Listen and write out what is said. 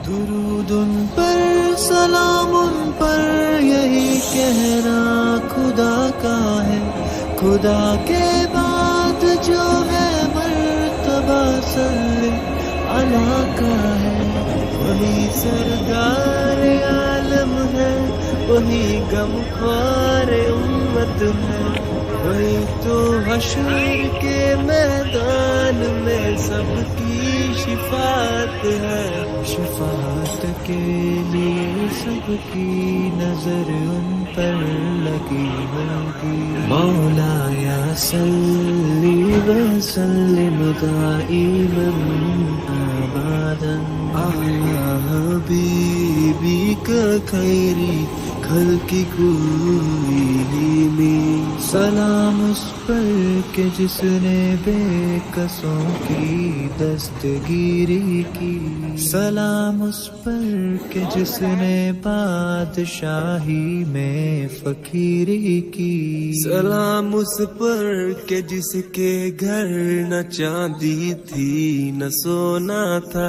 درود ان پر سلام ان پر یہی کہنا خدا کا ہے، خدا کے بعد جو ہے مرتبہ صلی اللہ کا ہے، وہی سردار عالم ہے، وہی غمخوار امت ہے، وہی تو حشر کے میدان میں سب کی شفاعت ہے، شفاعت کے لیے سب کی نظر ان پر لگی ہوگی۔ مولا یا صلی وسلم دائما ابدا علی حبیبک خیر خلق کلہم، سلام اس پر کہ جس نے بے کسوں کی دستگیری کی، سلام اس پر کہ جس نے بادشاہی میں فقیری کی، سلام اس پر کہ جس کے گھر نہ چاندی تھی نہ سونا تھا۔